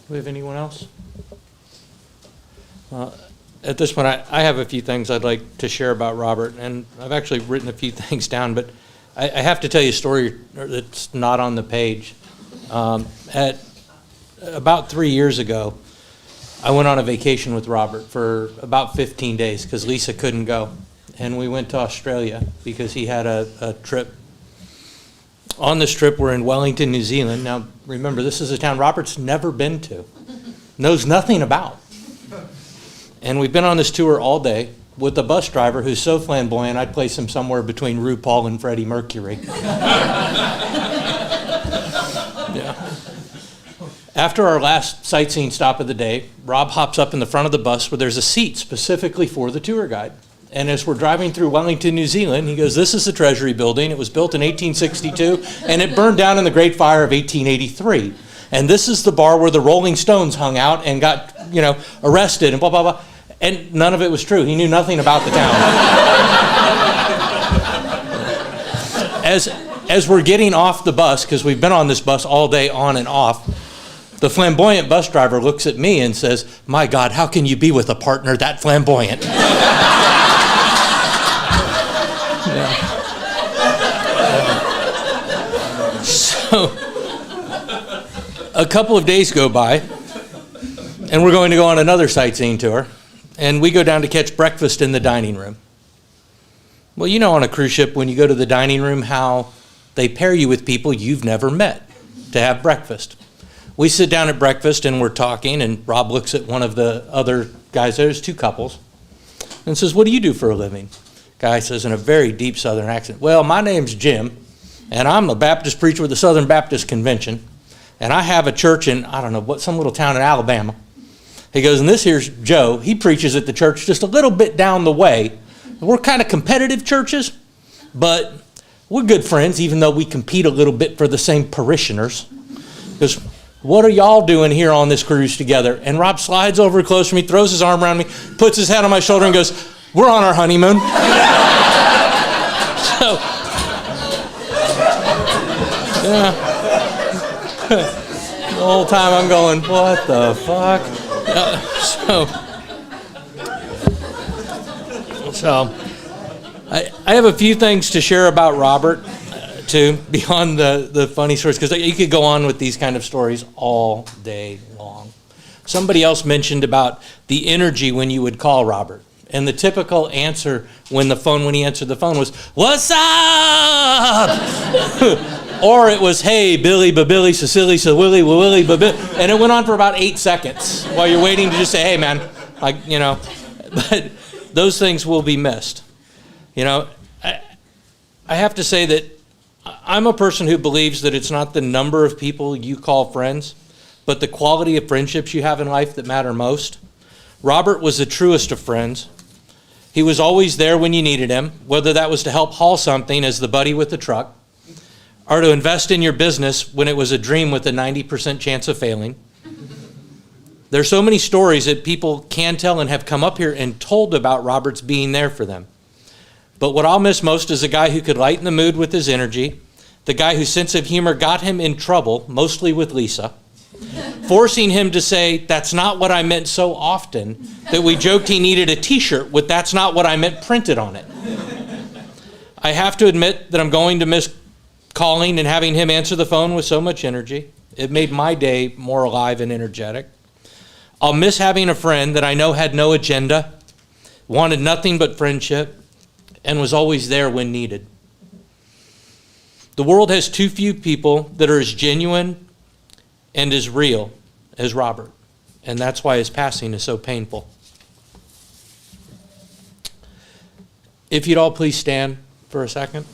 Do we have anyone else? At this point, I have a few things I'd like to share about Robert, and I've actually written a few things down, but I have to tell you a story that's not on the page. At about 3 years ago, I went on a vacation with Robert for about 15 days because Lisa couldn't go, and we went to Australia because he had a trip. On this trip, we're in Wellington, New Zealand. Now, remember, this is a town Robert's never been to, knows nothing about. And we've been on this tour all day. with a bus driver who's so flamboyant, I'd place him somewhere between RuPaul and Freddie Mercury. Yeah. After our last sightseeing stop of the day, Rob hops up in the front of the bus where there's a seat specifically for the tour guide. And as we're driving through Wellington, New Zealand, he goes, "This is the Treasury Building. It was built in 1862, and it burned down in the Great Fire of 1883. And this is the bar where the Rolling Stones hung out and got, arrested and blah, blah, blah." And none of it was true. He knew nothing about the town. As we're getting off the bus, because we've been on this bus all day on and off, the flamboyant bus driver looks at me and says, "My God, how can you be with a partner that flamboyant?" So, a couple of days go by, and we're going to go on another sightseeing tour, and we go down to catch breakfast in the dining room. Well, on a cruise ship, when you go to the dining room, how they pair you with people you've never met to have breakfast. We sit down at breakfast, and we're talking, and Rob looks at one of the other guys, there's two couples, and says, "What do you do for a living?" Guy says in a very deep Southern accent, "Well, my name's Jim, and I'm a Baptist preacher with the Southern Baptist Convention, and I have a church in, I don't know, some little town in Alabama." He goes, "And this here's Joe. He preaches at the church just a little bit down the way. We're kind of competitive churches, but we're good friends, even though we compete a little bit for the same parishioners." He goes, "What are y'all doing here on this cruise together?" And Rob slides over close to me, throws his arm around me, puts his head on my shoulder and goes, "We're on our honeymoon." So, yeah. The whole time I'm going, what the fuck? So I have a few things to share about Robert, too, beyond the funny stories, because you could go on with these kind of stories all day long. Somebody else mentioned about the energy when you would call Robert. And the typical answer when he answered the phone was, "What's up?" Or it was, "Hey, Billy, Billy, Cecily, Willy, Willy, Billy." And it went on for about 8 seconds while you're waiting to just say, "Hey, man," But those things will be missed. I have to say that I'm a person who believes that it's not the number of people you call friends, but the quality of friendships you have in life that matter most. Robert was the truest of friends. He was always there when you needed him, whether that was to help haul something as the buddy with the truck, or to invest in your business when it was a dream with a 90% chance of failing. There's so many stories that people can tell and have come up here and told about Robert's being there for them. But what I'll miss most is a guy who could lighten the mood with his energy, the guy whose sense of humor got him in trouble, mostly with Lisa, forcing him to say, "That's not what I meant," so often that we joked he needed a t-shirt with "That's not what I meant" printed on it. I have to admit that I'm going to miss calling and having him answer the phone with so much energy. It made my day more alive and energetic. I'll miss having a friend that I know had no agenda, wanted nothing but friendship, and was always there when needed. The world has too few people that are as genuine and as real as Robert, and that's why his passing is so painful. If you'd all please stand for a second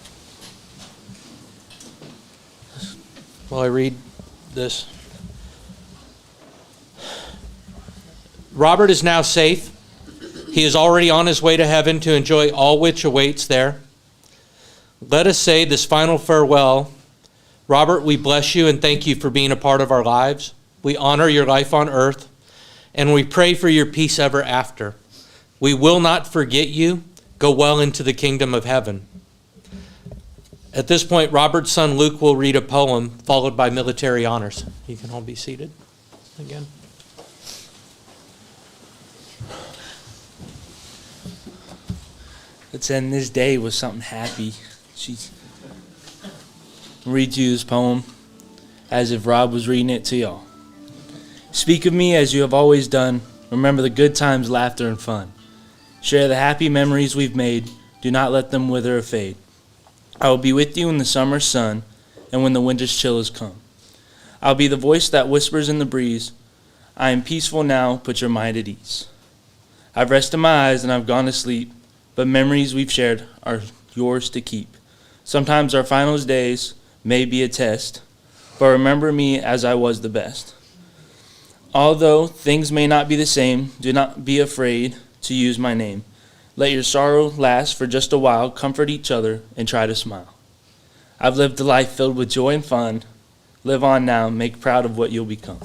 while I read this. Robert is now safe. He is already on his way to heaven to enjoy all which awaits there. Let us say this final farewell. Robert, we bless you and thank you for being a part of our lives. We honor your life on earth, and we pray for your peace ever after. We will not forget you. Go well into the kingdom of heaven. At this point, Robert's son Luke will read a poem followed by military honors. You can all be seated again. Let's end this day with something happy. Read you this poem as if Rob was reading it to y'all. Speak of me as you have always done. Remember the good times, laughter, and fun. Share the happy memories we've made. Do not let them wither or fade. I will be with you in the summer sun and when the winter's chill has come. I'll be the voice that whispers in the breeze. I am peaceful now, put your mind at ease. I've rested my eyes and I've gone to sleep, but memories we've shared are yours to keep. Sometimes our finals days may be a test, but remember me as I was the best. Although things may not be the same, do not be afraid to use my name. Let your sorrow last for just a while, comfort each other, and try to smile. I've lived a life filled with joy and fun. Live on now, make proud of what you'll become.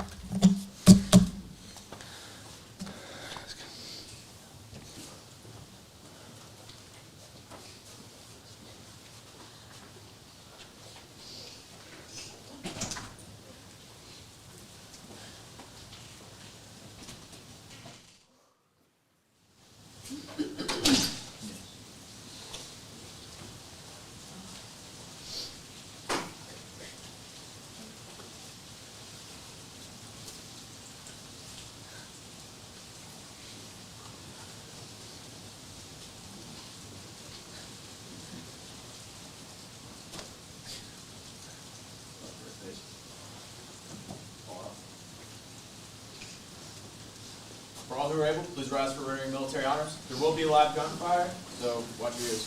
For all who are able, please rise for rendering military honors. There will be a live gunfire, so watch your ears.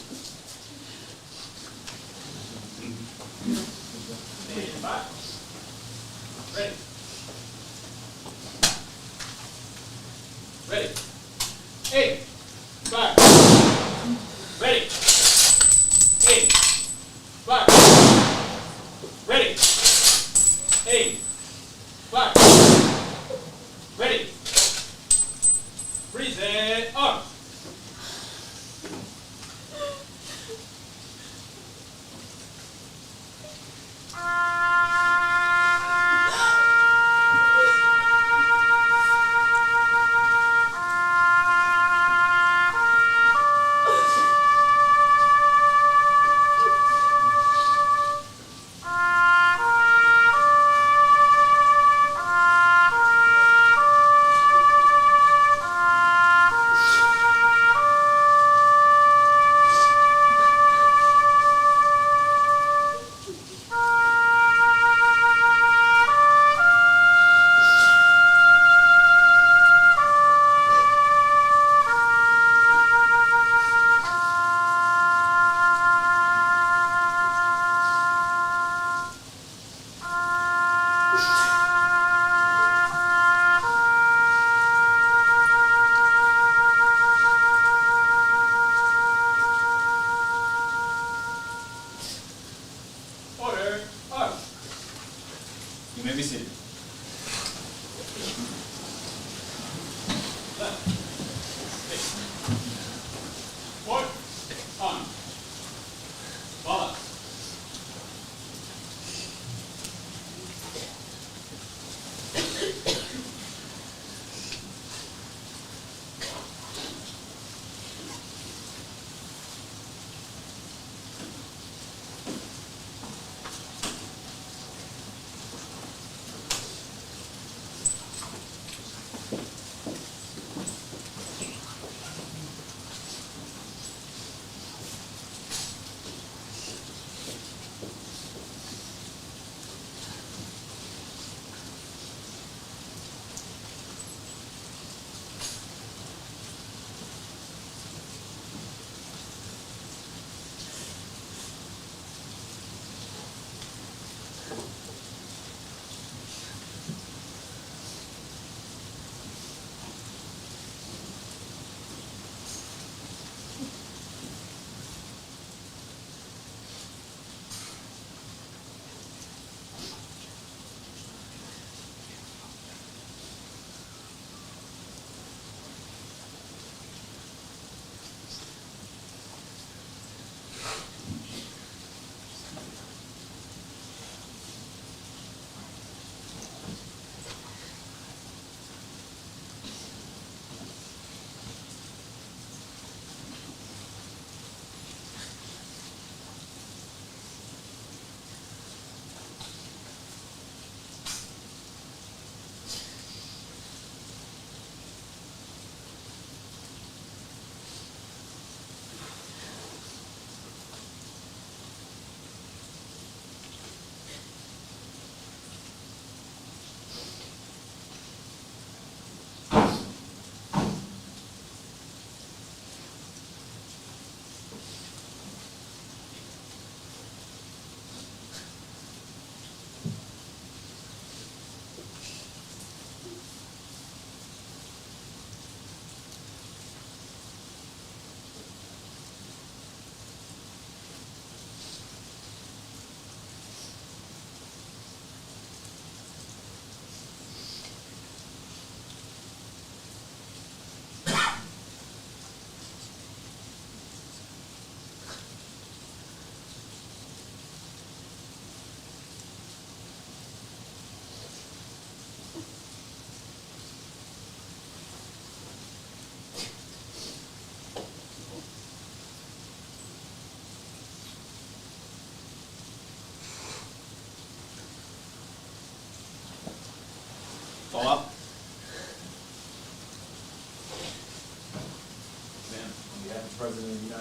Stand by. Ready. Ready. Aim. Fire. Ready. Aim. Fire. Ready. Aim. Fire. Ready. Present arms. You may be seated. Left. Forward. On. Ball up.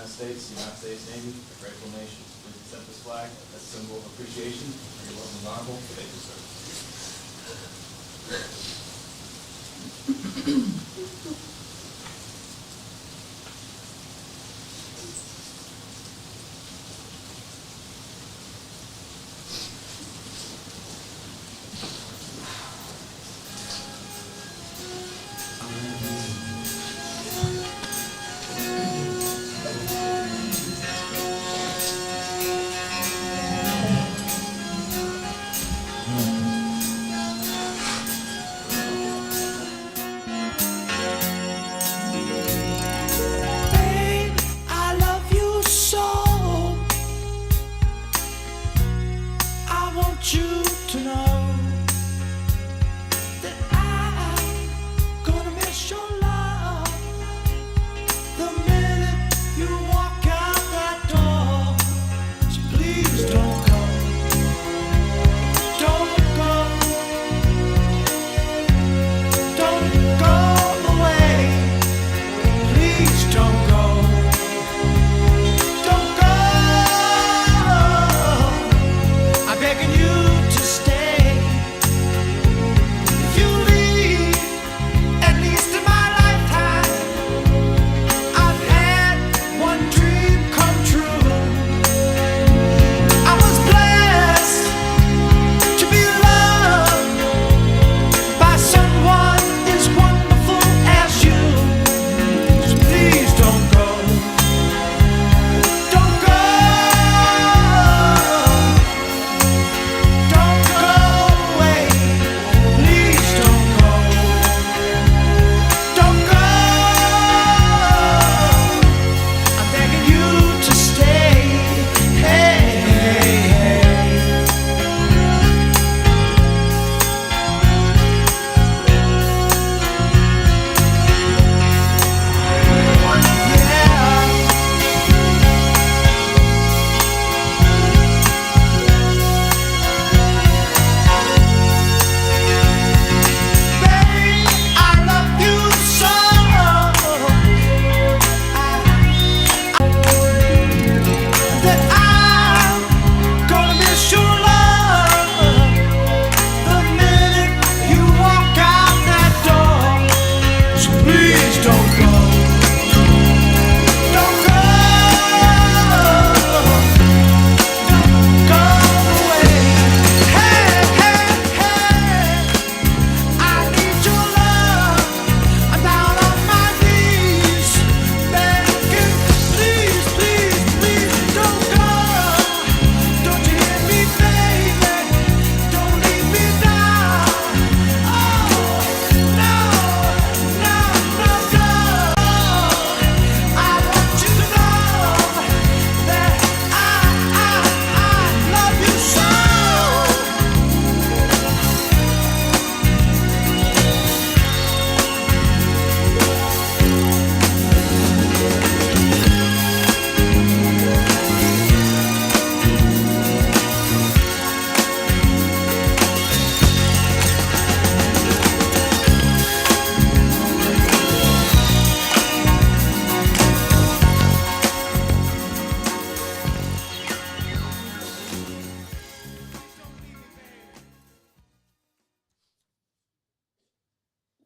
United States, the United States Navy, a grateful nation. Please accept this flag as a symbol of appreciation for your love and honorable faithful service.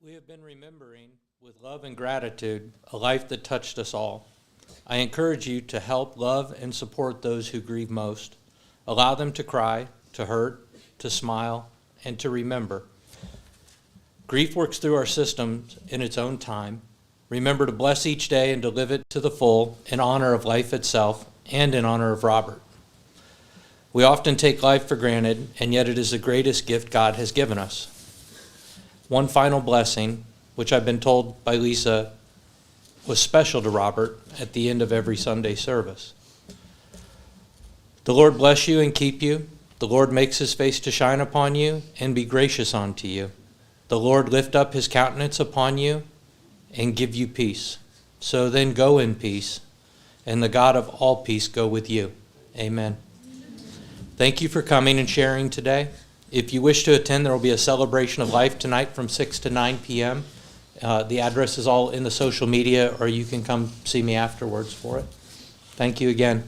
We have been remembering with love and gratitude a life that touched us all. I encourage you to help love and support those who grieve most. Allow them to cry, to hurt, to smile, and to remember. Grief works through our systems in its own time. Remember to bless each day and to live it to the full in honor of life itself and in honor of Robert. We often take life for granted, and yet it is the greatest gift God has given us. One final blessing, which I've been told by Lisa was special to Robert at the end of every Sunday service. The Lord bless you and keep you. The Lord makes his face to shine upon you and be gracious unto you. The Lord lift up his countenance upon you and give you peace. So then go in peace, and the God of all peace go with you. Amen. Thank you for coming and sharing today. If you wish to attend, there will be a celebration of life tonight from 6 to 9 p.m. The address is all in the social media, or you can come see me afterwards for it. Thank you again.